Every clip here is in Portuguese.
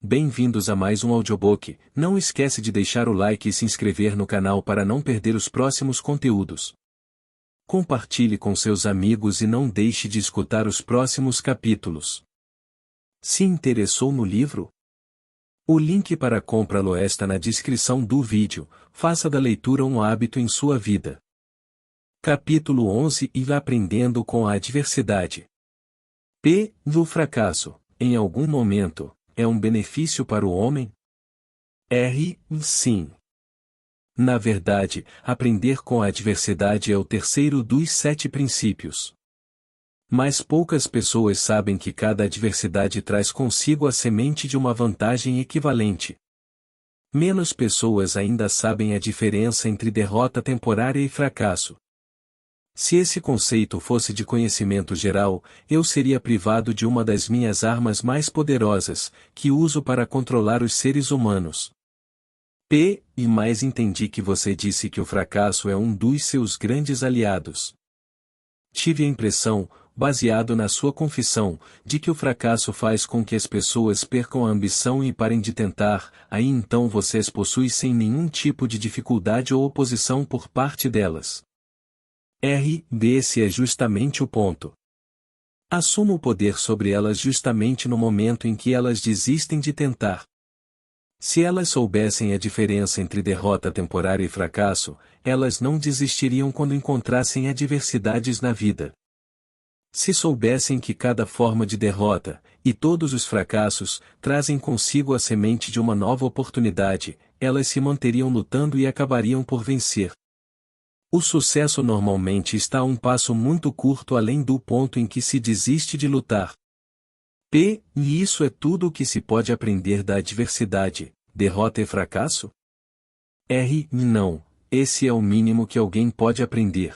Bem-vindos a mais um audiobook. Não esquece de deixar o like e se inscrever no canal para não perder os próximos conteúdos. Compartilhe com seus amigos e não deixe de escutar os próximos capítulos. Se interessou no livro? O link para comprá-lo está na descrição do vídeo. Faça da leitura um hábito em sua vida. Capítulo 11 E aprendendo com a adversidade. Do fracasso, em algum momento, é um benefício para o homem? Sim. Na verdade, aprender com a adversidade é o terceiro dos 7 princípios. Mas poucas pessoas sabem que cada adversidade traz consigo a semente de uma vantagem equivalente. Menos pessoas ainda sabem a diferença entre derrota temporária e fracasso. Se esse conceito fosse de conhecimento geral, eu seria privado de uma das minhas armas mais poderosas, que uso para controlar os seres humanos. Mas entendi que você disse que o fracasso é um dos seus grandes aliados. Tive a impressão, baseado na sua confissão, de que o fracasso faz com que as pessoas percam a ambição e parem de tentar, aí então você as possui sem nenhum tipo de dificuldade ou oposição por parte delas. Esse é justamente o ponto. Assumo o poder sobre elas justamente no momento em que elas desistem de tentar. Se elas soubessem a diferença entre derrota temporária e fracasso, elas não desistiriam quando encontrassem adversidades na vida. Se soubessem que cada forma de derrota, e todos os fracassos, trazem consigo a semente de uma nova oportunidade, elas se manteriam lutando e acabariam por vencer. O sucesso normalmente está a um passo muito curto além do ponto em que se desiste de lutar. E isso é tudo o que se pode aprender da adversidade, derrota e fracasso? Não, esse é o mínimo que alguém pode aprender.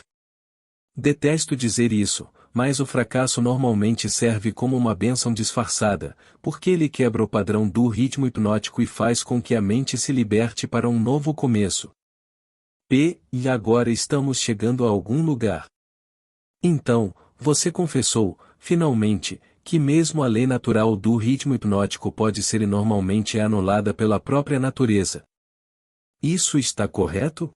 Detesto dizer isso, mas o fracasso normalmente serve como uma bênção disfarçada, porque ele quebra o padrão do ritmo hipnótico e faz com que a mente se liberte para um novo começo. E agora estamos chegando a algum lugar. Então, você confessou, finalmente, que mesmo a lei natural do ritmo hipnótico pode ser e normalmente é anulada pela própria natureza. Isso está correto?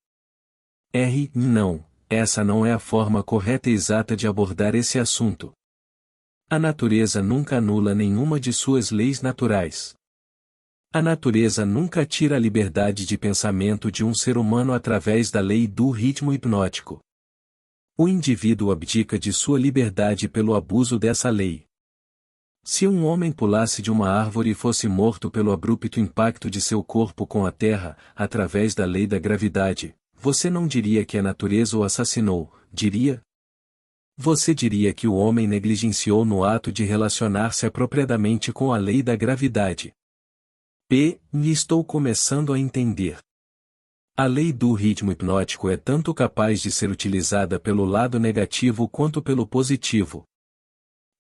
Não, essa não é a forma correta e exata de abordar esse assunto. A natureza nunca anula nenhuma de suas leis naturais. A natureza nunca tira a liberdade de pensamento de um ser humano através da lei do ritmo hipnótico. O indivíduo abdica de sua liberdade pelo abuso dessa lei. Se um homem pulasse de uma árvore e fosse morto pelo abrupto impacto de seu corpo com a terra, através da lei da gravidade, você não diria que a natureza o assassinou, diria? Você diria que o homem negligenciou no ato de relacionar-se apropriadamente com a lei da gravidade. Estou começando a entender. A lei do ritmo hipnótico é tanto capaz de ser utilizada pelo lado negativo quanto pelo positivo.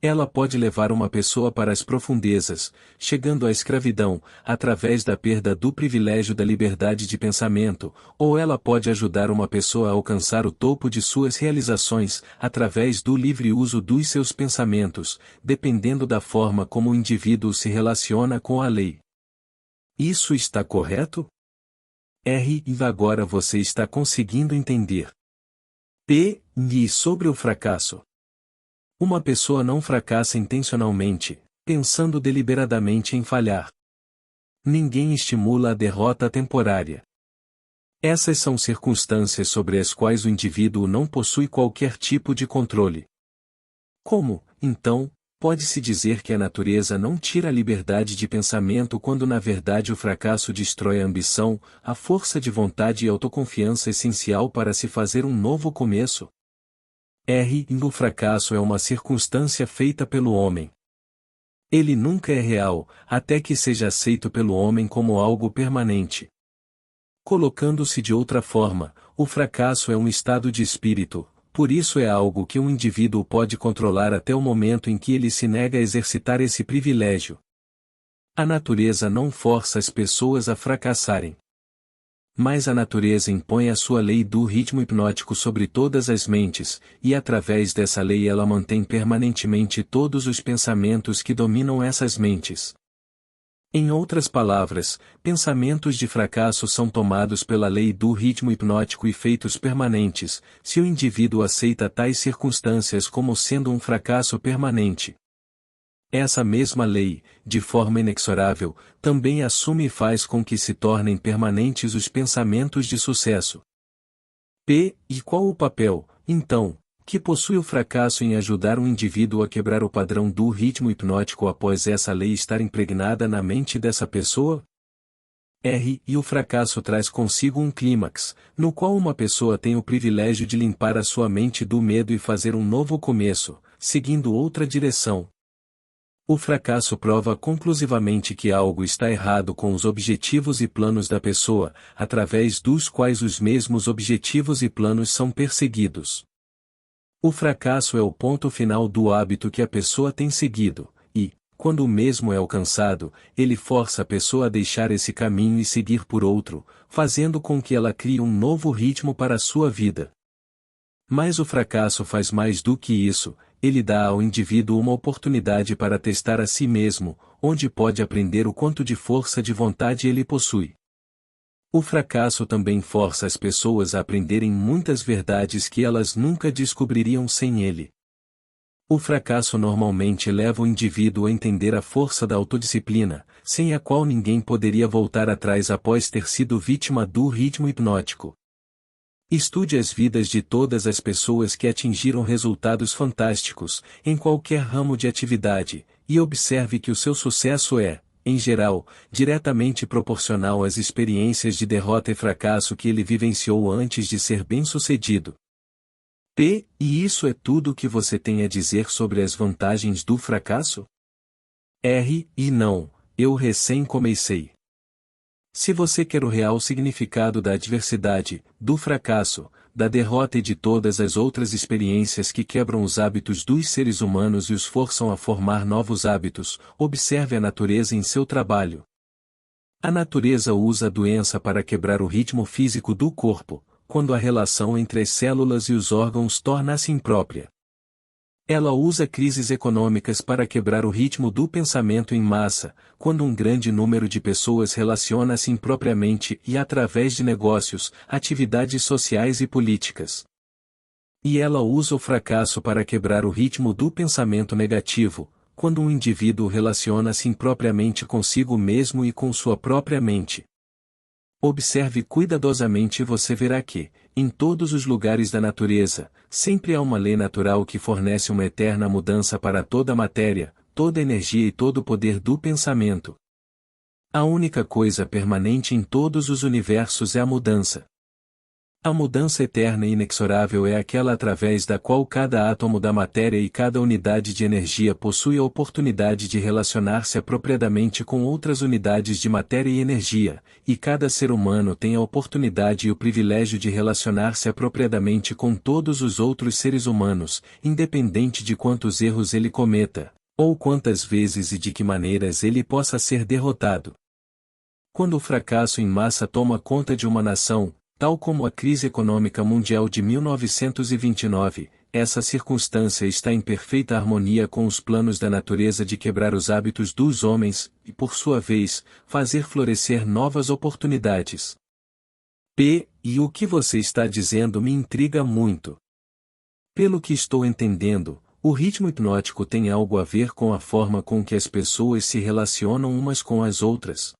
Ela pode levar uma pessoa para as profundezas, chegando à escravidão, através da perda do privilégio da liberdade de pensamento, ou ela pode ajudar uma pessoa a alcançar o topo de suas realizações, através do livre uso dos seus pensamentos, dependendo da forma como o indivíduo se relaciona com a lei. Isso está correto? Agora você está conseguindo entender. E sobre o fracasso. Uma pessoa não fracassa intencionalmente, pensando deliberadamente em falhar. Ninguém estimula a derrota temporária. Essas são circunstâncias sobre as quais o indivíduo não possui qualquer tipo de controle. Como, então, pode-se dizer que a natureza não tira a liberdade de pensamento quando na verdade o fracasso destrói a ambição, a força de vontade e autoconfiança essencial para se fazer um novo começo? O fracasso é uma circunstância feita pelo homem. Ele nunca é real, até que seja aceito pelo homem como algo permanente. Colocando-se de outra forma, o fracasso é um estado de espírito, por isso é algo que um indivíduo pode controlar até o momento em que ele se nega a exercitar esse privilégio. A natureza não força as pessoas a fracassarem. Mas a natureza impõe a sua lei do ritmo hipnótico sobre todas as mentes, e através dessa lei ela mantém permanentemente todos os pensamentos que dominam essas mentes. Em outras palavras, pensamentos de fracasso são tomados pela lei do ritmo hipnótico e feitos permanentes, se o indivíduo aceita tais circunstâncias como sendo um fracasso permanente. Essa mesma lei, de forma inexorável, também assume e faz com que se tornem permanentes os pensamentos de sucesso. E qual o papel, então, que possui o fracasso em ajudar um indivíduo a quebrar o padrão do ritmo hipnótico após essa lei estar impregnada na mente dessa pessoa? E o fracasso traz consigo um clímax, no qual uma pessoa tem o privilégio de limpar a sua mente do medo e fazer um novo começo, seguindo outra direção. O fracasso prova conclusivamente que algo está errado com os objetivos e planos da pessoa, através dos quais os mesmos objetivos e planos são perseguidos. O fracasso é o ponto final do hábito que a pessoa tem seguido, e, quando o mesmo é alcançado, ele força a pessoa a deixar esse caminho e seguir por outro, fazendo com que ela crie um novo ritmo para a sua vida. Mas o fracasso faz mais do que isso, ele dá ao indivíduo uma oportunidade para testar a si mesmo, onde pode aprender o quanto de força de vontade ele possui. O fracasso também força as pessoas a aprenderem muitas verdades que elas nunca descobririam sem ele. O fracasso normalmente leva o indivíduo a entender a força da autodisciplina, sem a qual ninguém poderia voltar atrás após ter sido vítima do ritmo hipnótico. Estude as vidas de todas as pessoas que atingiram resultados fantásticos, em qualquer ramo de atividade, e observe que o seu sucesso é, em geral, diretamente proporcional às experiências de derrota e fracasso que ele vivenciou antes de ser bem-sucedido. E isso é tudo o que você tem a dizer sobre as vantagens do fracasso? E não, eu recém comecei. Se você quer o real significado da adversidade, do fracasso, da derrota e de todas as outras experiências que quebram os hábitos dos seres humanos e os forçam a formar novos hábitos, observe a natureza em seu trabalho. A natureza usa a doença para quebrar o ritmo físico do corpo, quando a relação entre as células e os órgãos torna-se imprópria. Ela usa crises econômicas para quebrar o ritmo do pensamento em massa, quando um grande número de pessoas relaciona-se impropriamente e através de negócios, atividades sociais e políticas. E ela usa o fracasso para quebrar o ritmo do pensamento negativo, quando um indivíduo relaciona-se impropriamente consigo mesmo e com sua própria mente. Observe cuidadosamente e você verá que, em todos os lugares da natureza, sempre há uma lei natural que fornece uma eterna mudança para toda a matéria, toda a energia e todo o poder do pensamento. A única coisa permanente em todos os universos é a mudança. A mudança eterna e inexorável é aquela através da qual cada átomo da matéria e cada unidade de energia possui a oportunidade de relacionar-se apropriadamente com outras unidades de matéria e energia, e cada ser humano tem a oportunidade e o privilégio de relacionar-se apropriadamente com todos os outros seres humanos, independente de quantos erros ele cometa, ou quantas vezes e de que maneiras ele possa ser derrotado. Quando o fracasso em massa toma conta de uma nação, tal como a crise econômica mundial de 1929, essa circunstância está em perfeita harmonia com os planos da natureza de quebrar os hábitos dos homens, e por sua vez, fazer florescer novas oportunidades. E o que você está dizendo me intriga muito. Pelo que estou entendendo, o ritmo hipnótico tem algo a ver com a forma com que as pessoas se relacionam umas com as outras.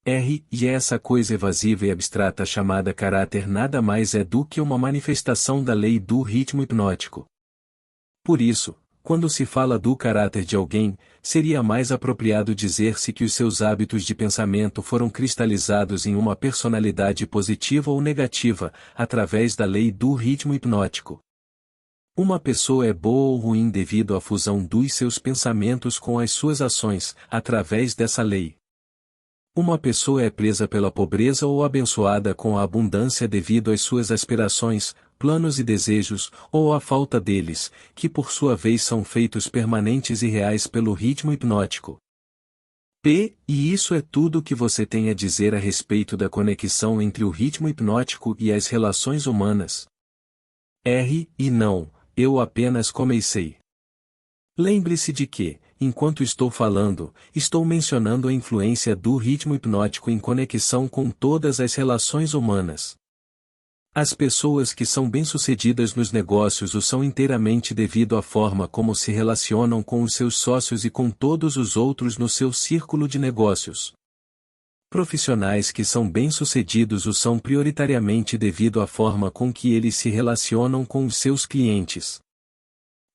E essa coisa evasiva e abstrata chamada caráter nada mais é do que uma manifestação da lei do ritmo hipnótico. Por isso, quando se fala do caráter de alguém, seria mais apropriado dizer-se que os seus hábitos de pensamento foram cristalizados em uma personalidade positiva ou negativa, através da lei do ritmo hipnótico. Uma pessoa é boa ou ruim devido à fusão dos seus pensamentos com as suas ações, através dessa lei. Uma pessoa é presa pela pobreza ou abençoada com a abundância devido às suas aspirações, planos e desejos, ou à falta deles, que por sua vez são feitos permanentes e reais pelo ritmo hipnótico. E isso é tudo o que você tem a dizer a respeito da conexão entre o ritmo hipnótico e as relações humanas. E não, eu apenas comecei. Lembre-se de que, enquanto estou falando, estou mencionando a influência do ritmo hipnótico em conexão com todas as relações humanas. As pessoas que são bem-sucedidas nos negócios o são inteiramente devido à forma como se relacionam com os seus sócios e com todos os outros no seu círculo de negócios. Profissionais que são bem-sucedidos o são prioritariamente devido à forma com que eles se relacionam com os seus clientes.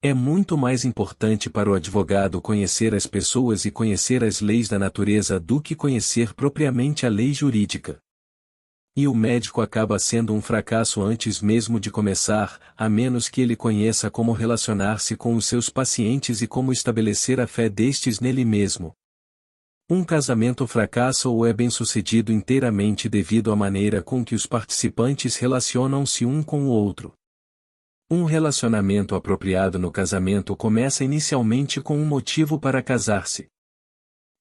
É muito mais importante para o advogado conhecer as pessoas e conhecer as leis da natureza do que conhecer propriamente a lei jurídica. E o médico acaba sendo um fracasso antes mesmo de começar, a menos que ele conheça como relacionar-se com os seus pacientes e como estabelecer a fé destes nele mesmo. Um casamento fracassa ou é bem-sucedido inteiramente devido à maneira com que os participantes relacionam-se um com o outro. Um relacionamento apropriado no casamento começa inicialmente com um motivo para casar-se.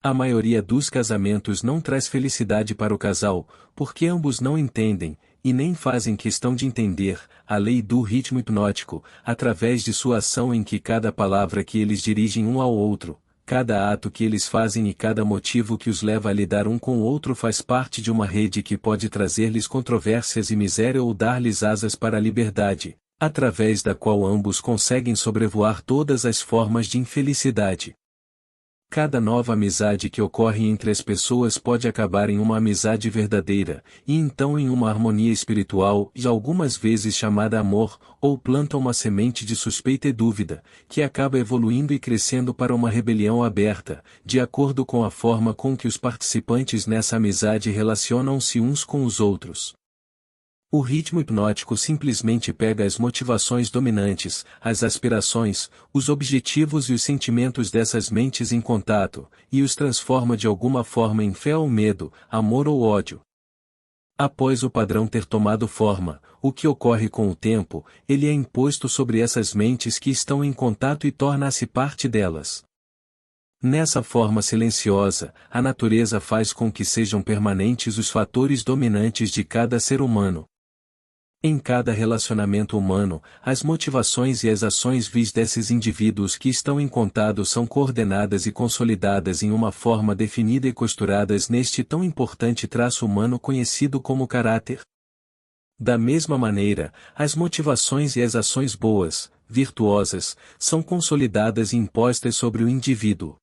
A maioria dos casamentos não traz felicidade para o casal, porque ambos não entendem, e nem fazem questão de entender, a lei do ritmo hipnótico, através de sua ação em que cada palavra que eles dirigem um ao outro, cada ato que eles fazem e cada motivo que os leva a lidar um com o outro faz parte de uma rede que pode trazer-lhes controvérsias e miséria ou dar-lhes asas para a liberdade, através da qual ambos conseguem sobrevoar todas as formas de infelicidade. Cada nova amizade que ocorre entre as pessoas pode acabar em uma amizade verdadeira, e então em uma harmonia espiritual e algumas vezes chamada amor, ou planta uma semente de suspeita e dúvida, que acaba evoluindo e crescendo para uma rebelião aberta, de acordo com a forma com que os participantes nessa amizade relacionam-se uns com os outros. O ritmo hipnótico simplesmente pega as motivações dominantes, as aspirações, os objetivos e os sentimentos dessas mentes em contato, e os transforma de alguma forma em fé ou medo, amor ou ódio. Após o padrão ter tomado forma, o que ocorre com o tempo, ele é imposto sobre essas mentes que estão em contato e torna-se parte delas. Nessa forma silenciosa, a natureza faz com que sejam permanentes os fatores dominantes de cada ser humano. Em cada relacionamento humano, as motivações e as ações vis desses indivíduos que estão em contato são coordenadas e consolidadas em uma forma definida e costuradas neste tão importante traço humano conhecido como caráter. Da mesma maneira, as motivações e as ações boas, virtuosas, são consolidadas e impostas sobre o indivíduo.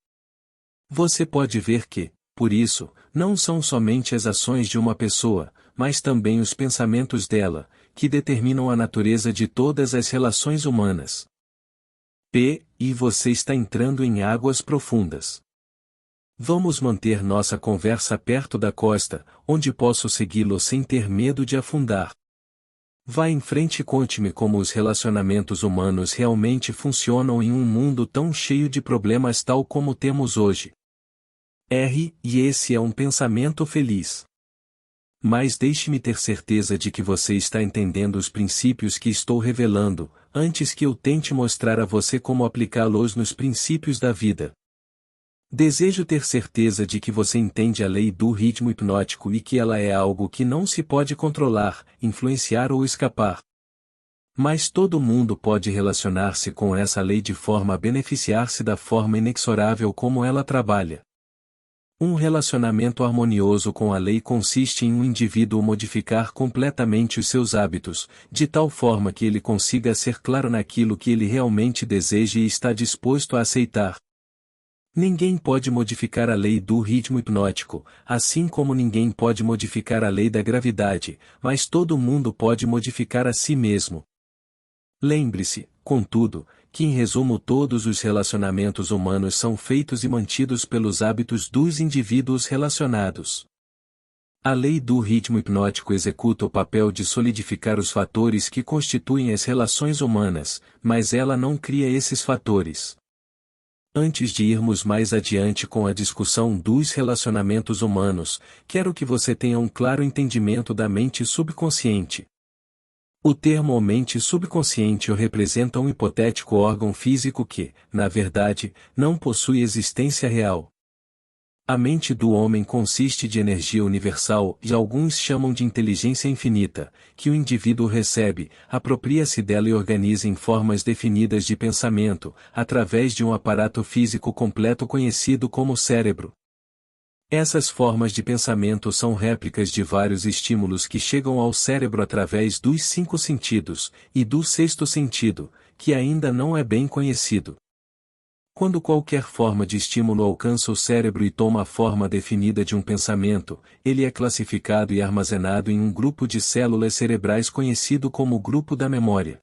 Você pode ver que, por isso, não são somente as ações de uma pessoa, mas também os pensamentos dela, que determinam a natureza de todas as relações humanas. E você está entrando em águas profundas. Vamos manter nossa conversa perto da costa, onde posso segui-lo sem ter medo de afundar. Vá em frente e conte-me como os relacionamentos humanos realmente funcionam em um mundo tão cheio de problemas tal como temos hoje. E esse é um pensamento feliz. Mas deixe-me ter certeza de que você está entendendo os princípios que estou revelando, antes que eu tente mostrar a você como aplicá-los nos princípios da vida. Desejo ter certeza de que você entende a lei do ritmo hipnótico e que ela é algo que não se pode controlar, influenciar ou escapar. Mas todo mundo pode relacionar-se com essa lei de forma a beneficiar-se da forma inexorável como ela trabalha. Um relacionamento harmonioso com a lei consiste em um indivíduo modificar completamente os seus hábitos, de tal forma que ele consiga ser claro naquilo que ele realmente deseja e está disposto a aceitar. Ninguém pode modificar a lei do ritmo hipnótico, assim como ninguém pode modificar a lei da gravidade, mas todo mundo pode modificar a si mesmo. Lembre-se, contudo, que em resumo todos os relacionamentos humanos são feitos e mantidos pelos hábitos dos indivíduos relacionados. A lei do ritmo hipnótico executa o papel de solidificar os fatores que constituem as relações humanas, mas ela não cria esses fatores. Antes de irmos mais adiante com a discussão dos relacionamentos humanos, quero que você tenha um claro entendimento da mente subconsciente. O termo mente subconsciente representa um hipotético órgão físico que, na verdade, não possui existência real. A mente do homem consiste de energia universal e alguns chamam de inteligência infinita, que o indivíduo recebe, apropria-se dela e organiza em formas definidas de pensamento, através de um aparato físico completo conhecido como cérebro. Essas formas de pensamento são réplicas de vários estímulos que chegam ao cérebro através dos 5 sentidos, e do sexto sentido, que ainda não é bem conhecido. Quando qualquer forma de estímulo alcança o cérebro e toma a forma definida de um pensamento, ele é classificado e armazenado em um grupo de células cerebrais conhecido como grupo da memória.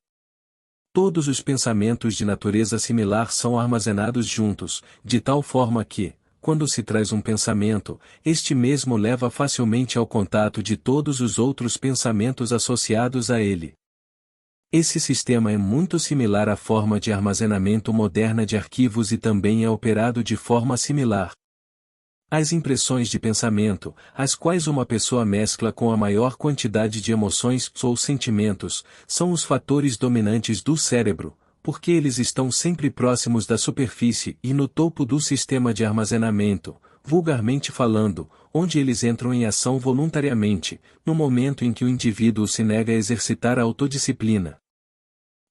Todos os pensamentos de natureza similar são armazenados juntos, de tal forma que, quando se traz um pensamento, este mesmo leva facilmente ao contato de todos os outros pensamentos associados a ele. Esse sistema é muito similar à forma de armazenamento moderna de arquivos e também é operado de forma similar. As impressões de pensamento, as quais uma pessoa mescla com a maior quantidade de emoções ou sentimentos, são os fatores dominantes do cérebro, porque eles estão sempre próximos da superfície e no topo do sistema de armazenamento, vulgarmente falando, onde eles entram em ação voluntariamente, no momento em que o indivíduo se nega a exercitar a autodisciplina.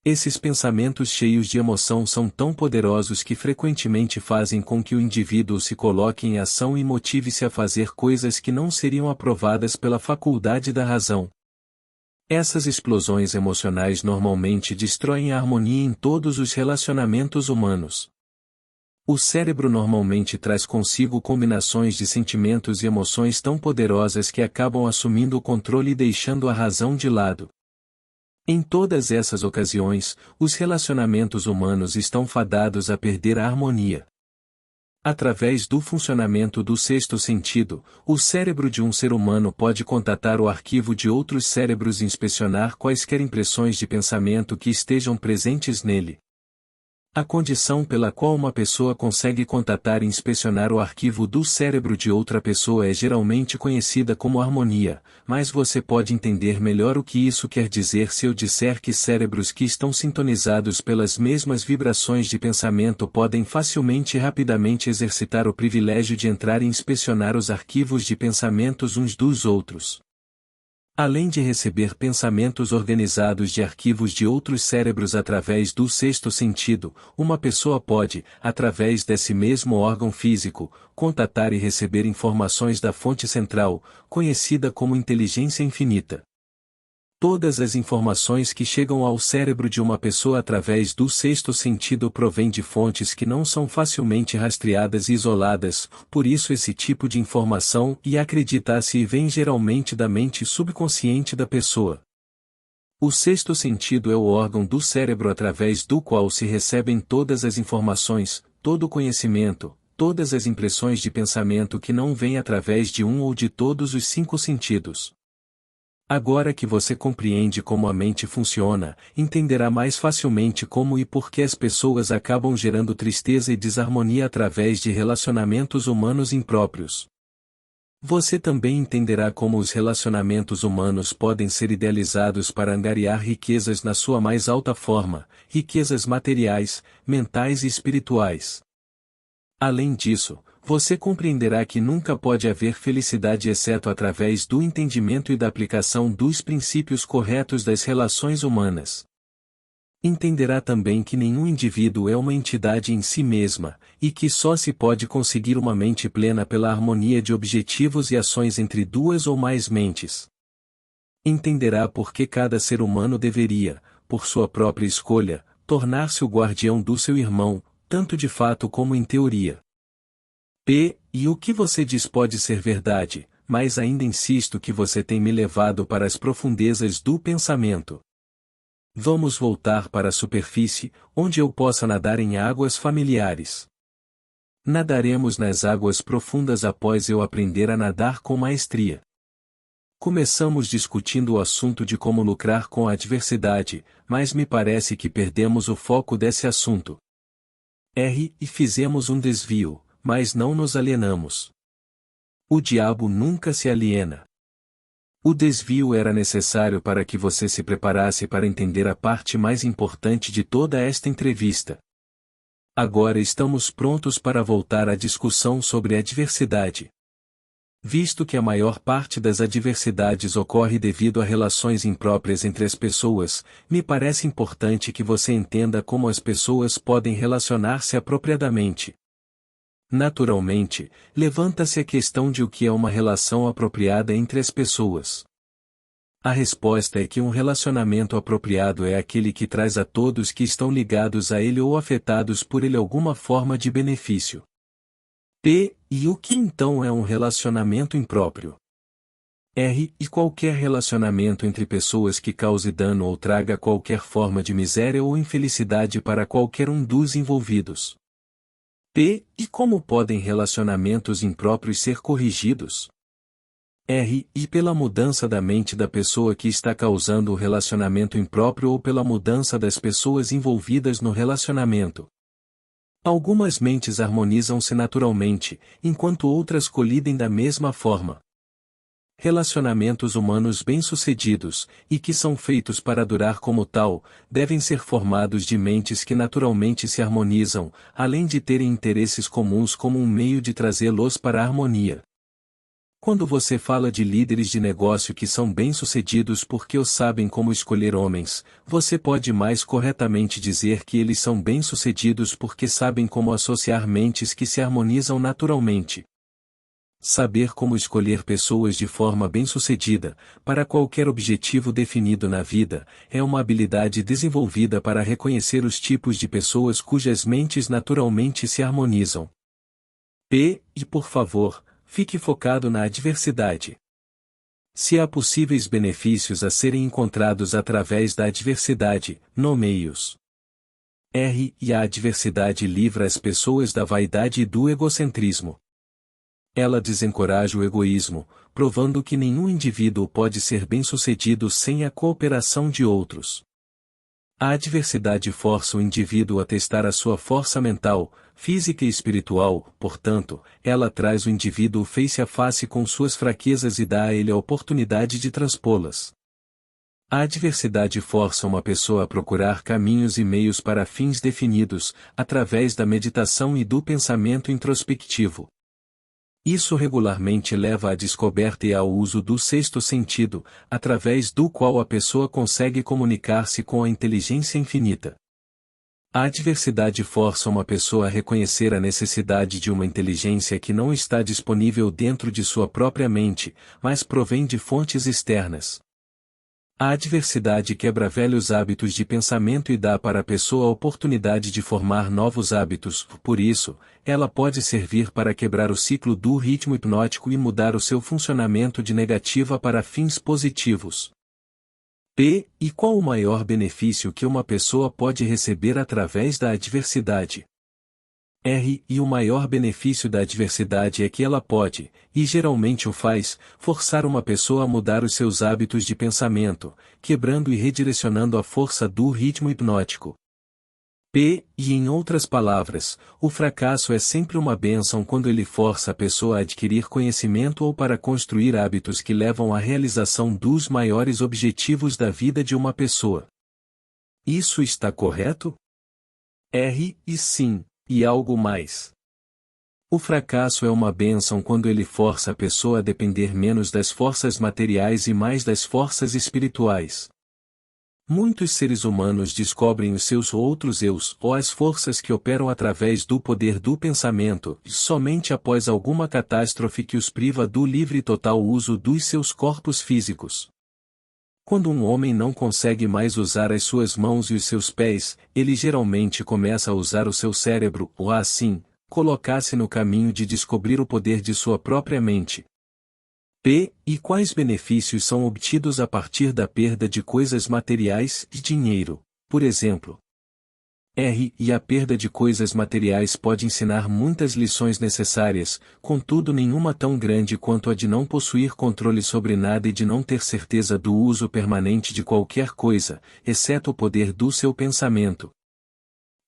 Esses pensamentos cheios de emoção são tão poderosos que frequentemente fazem com que o indivíduo se coloque em ação e motive-se a fazer coisas que não seriam aprovadas pela faculdade da razão. Essas explosões emocionais normalmente destroem a harmonia em todos os relacionamentos humanos. O cérebro normalmente traz consigo combinações de sentimentos e emoções tão poderosas que acabam assumindo o controle e deixando a razão de lado. Em todas essas ocasiões, os relacionamentos humanos estão fadados a perder a harmonia. Através do funcionamento do sexto sentido, o cérebro de um ser humano pode contatar o arquivo de outros cérebros e inspecionar quaisquer impressões de pensamento que estejam presentes nele. A condição pela qual uma pessoa consegue contatar e inspecionar o arquivo do cérebro de outra pessoa é geralmente conhecida como harmonia, mas você pode entender melhor o que isso quer dizer se eu disser que cérebros que estão sintonizados pelas mesmas vibrações de pensamento podem facilmente e rapidamente exercitar o privilégio de entrar e inspecionar os arquivos de pensamentos uns dos outros. Além de receber pensamentos organizados de arquivos de outros cérebros através do sexto sentido, uma pessoa pode, através desse mesmo órgão físico, contatar e receber informações da fonte central, conhecida como inteligência infinita. Todas as informações que chegam ao cérebro de uma pessoa através do sexto sentido provêm de fontes que não são facilmente rastreadas e isoladas, por isso esse tipo de informação acredita-se vem geralmente da mente subconsciente da pessoa. O sexto sentido é o órgão do cérebro através do qual se recebem todas as informações, todo o conhecimento, todas as impressões de pensamento que não vêm através de um ou de todos os 5 sentidos. Agora que você compreende como a mente funciona, entenderá mais facilmente como e por que as pessoas acabam gerando tristeza e desarmonia através de relacionamentos humanos impróprios. Você também entenderá como os relacionamentos humanos podem ser idealizados para angariar riquezas na sua mais alta forma, riquezas materiais, mentais e espirituais. Além disso, você compreenderá que nunca pode haver felicidade exceto através do entendimento e da aplicação dos princípios corretos das relações humanas. Entenderá também que nenhum indivíduo é uma entidade em si mesma, e que só se pode conseguir uma mente plena pela harmonia de objetivos e ações entre duas ou mais mentes. Entenderá por que cada ser humano deveria, por sua própria escolha, tornar-se o guardião do seu irmão, tanto de fato como em teoria. E o que você diz pode ser verdade, mas ainda insisto que você tem me levado para as profundezas do pensamento. Vamos voltar para a superfície, onde eu possa nadar em águas familiares. Nadaremos nas águas profundas após eu aprender a nadar com maestria. Começamos discutindo o assunto de como lucrar com a adversidade, mas me parece que perdemos o foco desse assunto. E fizemos um desvio, mas não nos alienamos. O diabo nunca se aliena. O desvio era necessário para que você se preparasse para entender a parte mais importante de toda esta entrevista. Agora estamos prontos para voltar à discussão sobre a diversidade. Visto que a maior parte das adversidades ocorre devido a relações impróprias entre as pessoas, me parece importante que você entenda como as pessoas podem relacionar-se apropriadamente. Naturalmente, levanta-se a questão de o que é uma relação apropriada entre as pessoas. A resposta é que um relacionamento apropriado é aquele que traz a todos que estão ligados a ele ou afetados por ele alguma forma de benefício. E o que então é um relacionamento impróprio? E qualquer relacionamento entre pessoas que cause dano ou traga qualquer forma de miséria ou infelicidade para qualquer um dos envolvidos. E como podem relacionamentos impróprios ser corrigidos? E pela mudança da mente da pessoa que está causando o relacionamento impróprio ou pela mudança das pessoas envolvidas no relacionamento. Algumas mentes harmonizam-se naturalmente, enquanto outras colidem da mesma forma. Relacionamentos humanos bem-sucedidos, e que são feitos para durar como tal, devem ser formados de mentes que naturalmente se harmonizam, além de terem interesses comuns como um meio de trazê-los para a harmonia. Quando você fala de líderes de negócio que são bem-sucedidos porque os sabem como escolher homens, você pode mais corretamente dizer que eles são bem-sucedidos porque sabem como associar mentes que se harmonizam naturalmente. Saber como escolher pessoas de forma bem-sucedida, para qualquer objetivo definido na vida, é uma habilidade desenvolvida para reconhecer os tipos de pessoas cujas mentes naturalmente se harmonizam. E, por favor, fique focado na adversidade. Se há possíveis benefícios a serem encontrados através da adversidade, nomeie-os. E a adversidade livra as pessoas da vaidade e do egocentrismo. Ela desencoraja o egoísmo, provando que nenhum indivíduo pode ser bem-sucedido sem a cooperação de outros. A adversidade força o indivíduo a testar a sua força mental, física e espiritual, portanto, ela traz o indivíduo face a face com suas fraquezas e dá a ele a oportunidade de transpô-las. A adversidade força uma pessoa a procurar caminhos e meios para fins definidos, através da meditação e do pensamento introspectivo. Isso regularmente leva à descoberta e ao uso do sexto sentido, através do qual a pessoa consegue comunicar-se com a inteligência infinita. A adversidade força uma pessoa a reconhecer a necessidade de uma inteligência que não está disponível dentro de sua própria mente, mas provém de fontes externas. A adversidade quebra velhos hábitos de pensamento e dá para a pessoa a oportunidade de formar novos hábitos, por isso, ela pode servir para quebrar o ciclo do ritmo hipnótico e mudar o seu funcionamento de negativa para fins positivos. E qual o maior benefício que uma pessoa pode receber através da adversidade? E o maior benefício da adversidade é que ela pode, e geralmente o faz, forçar uma pessoa a mudar os seus hábitos de pensamento, quebrando e redirecionando a força do ritmo hipnótico. E em outras palavras, o fracasso é sempre uma bênção quando ele força a pessoa a adquirir conhecimento ou para construir hábitos que levam à realização dos maiores objetivos da vida de uma pessoa. Isso está correto? E sim. E algo mais. O fracasso é uma bênção quando ele força a pessoa a depender menos das forças materiais e mais das forças espirituais. Muitos seres humanos descobrem os seus outros eus ou as forças que operam através do poder do pensamento, somente após alguma catástrofe que os priva do livre e total uso dos seus corpos físicos. Quando um homem não consegue mais usar as suas mãos e os seus pés, ele geralmente começa a usar o seu cérebro, ou assim, colocar-se no caminho de descobrir o poder de sua própria mente. E quais benefícios são obtidos a partir da perda de coisas materiais e dinheiro, por exemplo? E a perda de coisas materiais pode ensinar muitas lições necessárias, contudo nenhuma tão grande quanto a de não possuir controle sobre nada e de não ter certeza do uso permanente de qualquer coisa, exceto o poder do seu pensamento.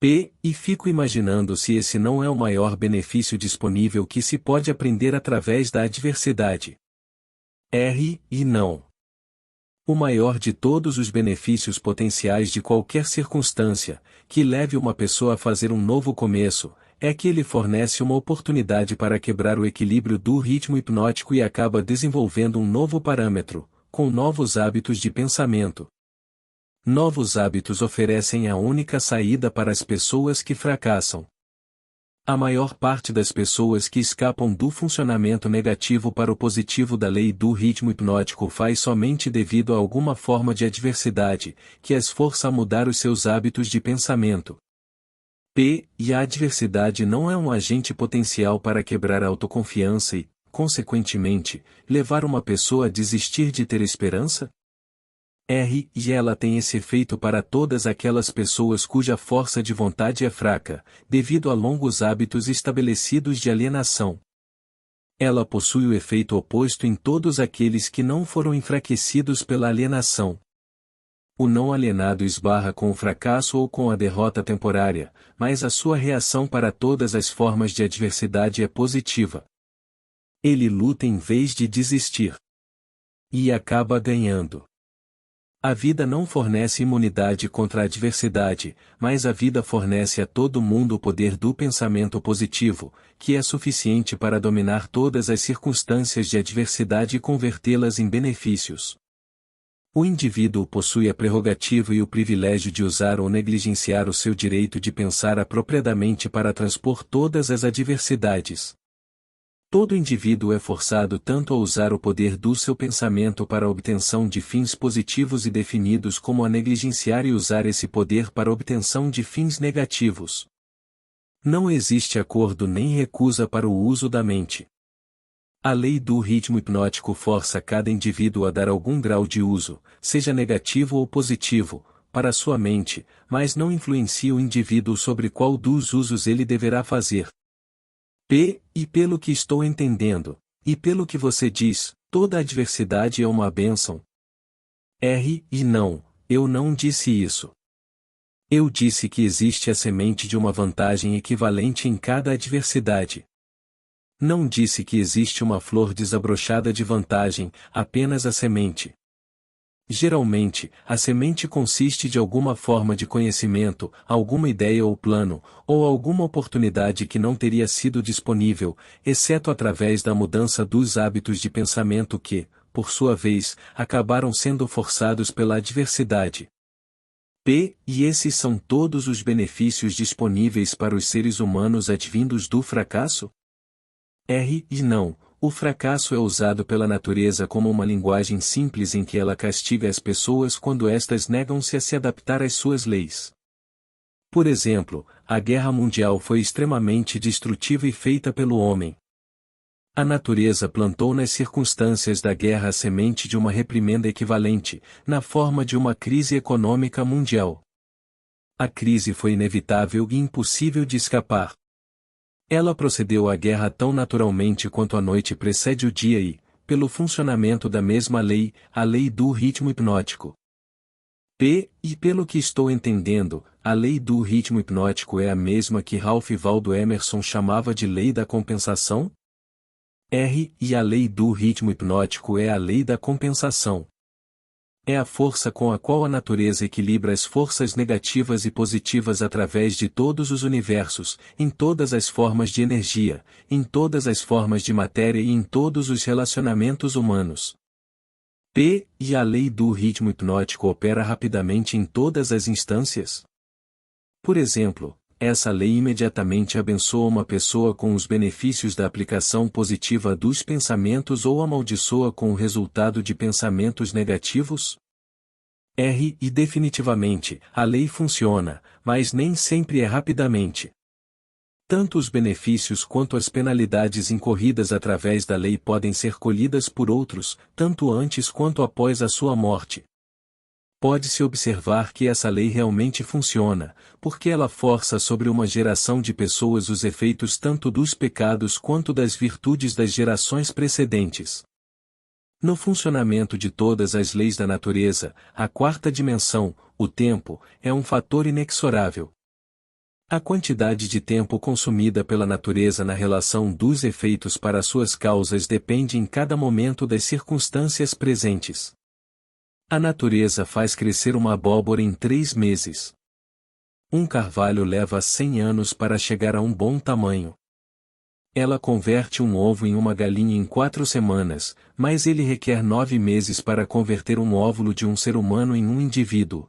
E fico imaginando se esse não é o maior benefício disponível que se pode aprender através da adversidade. E não. O maior de todos os benefícios potenciais de qualquer circunstância, que leve uma pessoa a fazer um novo começo, é que ele fornece uma oportunidade para quebrar o equilíbrio do ritmo hipnótico e acaba desenvolvendo um novo parâmetro, com novos hábitos de pensamento. Novos hábitos oferecem a única saída para as pessoas que fracassam. A maior parte das pessoas que escapam do funcionamento negativo para o positivo da lei do ritmo hipnótico faz somente devido a alguma forma de adversidade, que as força a mudar os seus hábitos de pensamento. E a adversidade não é um agente potencial para quebrar a autoconfiança e, consequentemente, levar uma pessoa a desistir de ter esperança? E ela tem esse efeito para todas aquelas pessoas cuja força de vontade é fraca, devido a longos hábitos estabelecidos de alienação. Ela possui o efeito oposto em todos aqueles que não foram enfraquecidos pela alienação. O não alienado esbarra com o fracasso ou com a derrota temporária, mas a sua reação para todas as formas de adversidade é positiva. Ele luta em vez de desistir. E acaba ganhando. A vida não fornece imunidade contra a adversidade, mas a vida fornece a todo mundo o poder do pensamento positivo, que é suficiente para dominar todas as circunstâncias de adversidade e convertê-las em benefícios. O indivíduo possui a prerrogativa e o privilégio de usar ou negligenciar o seu direito de pensar apropriadamente para transpor todas as adversidades. Todo indivíduo é forçado tanto a usar o poder do seu pensamento para a obtenção de fins positivos e definidos como a negligenciar e usar esse poder para a obtenção de fins negativos. Não existe acordo nem recusa para o uso da mente. A lei do ritmo hipnótico força cada indivíduo a dar algum grau de uso, seja negativo ou positivo, para sua mente, mas não influencia o indivíduo sobre qual dos usos ele deverá fazer. E pelo que estou entendendo, e pelo que você diz, toda adversidade é uma bênção. E não, eu não disse isso. Eu disse que existe a semente de uma vantagem equivalente em cada adversidade. Não disse que existe uma flor desabrochada de vantagem, apenas a semente. Geralmente, a semente consiste de alguma forma de conhecimento, alguma ideia ou plano, ou alguma oportunidade que não teria sido disponível, exceto através da mudança dos hábitos de pensamento que, por sua vez, acabaram sendo forçados pela adversidade. E esses são todos os benefícios disponíveis para os seres humanos advindos do fracasso? E não. O fracasso é usado pela natureza como uma linguagem simples em que ela castiga as pessoas quando estas negam-se a se adaptar às suas leis. Por exemplo, a Guerra Mundial foi extremamente destrutiva e feita pelo homem. A natureza plantou nas circunstâncias da guerra a semente de uma reprimenda equivalente, na forma de uma crise econômica mundial. A crise foi inevitável e impossível de escapar. Ela procedeu à guerra tão naturalmente quanto a noite precede o dia e, pelo funcionamento da mesma lei, a lei do ritmo hipnótico. E pelo que estou entendendo, a lei do ritmo hipnótico é a mesma que Ralph Waldo Emerson chamava de lei da compensação? E a lei do ritmo hipnótico é a lei da compensação. É a força com a qual a natureza equilibra as forças negativas e positivas através de todos os universos, em todas as formas de energia, em todas as formas de matéria e em todos os relacionamentos humanos. E a lei do ritmo hipnótico opera rapidamente em todas as instâncias? Por exemplo, essa lei imediatamente abençoa uma pessoa com os benefícios da aplicação positiva dos pensamentos ou amaldiçoa com o resultado de pensamentos negativos? E definitivamente, a lei funciona, mas nem sempre é rapidamente. Tanto os benefícios quanto as penalidades incorridas através da lei podem ser colhidas por outros, tanto antes quanto após a sua morte. Pode-se observar que essa lei realmente funciona, porque ela força sobre uma geração de pessoas os efeitos tanto dos pecados quanto das virtudes das gerações precedentes. No funcionamento de todas as leis da natureza, a quarta dimensão, o tempo, é um fator inexorável. A quantidade de tempo consumida pela natureza na relação dos efeitos para suas causas depende em cada momento das circunstâncias presentes. A natureza faz crescer uma abóbora em 3 meses. Um carvalho leva 100 anos para chegar a um bom tamanho. Ela converte um ovo em uma galinha em 4 semanas, mas ele requer 9 meses para converter um óvulo de um ser humano em um indivíduo.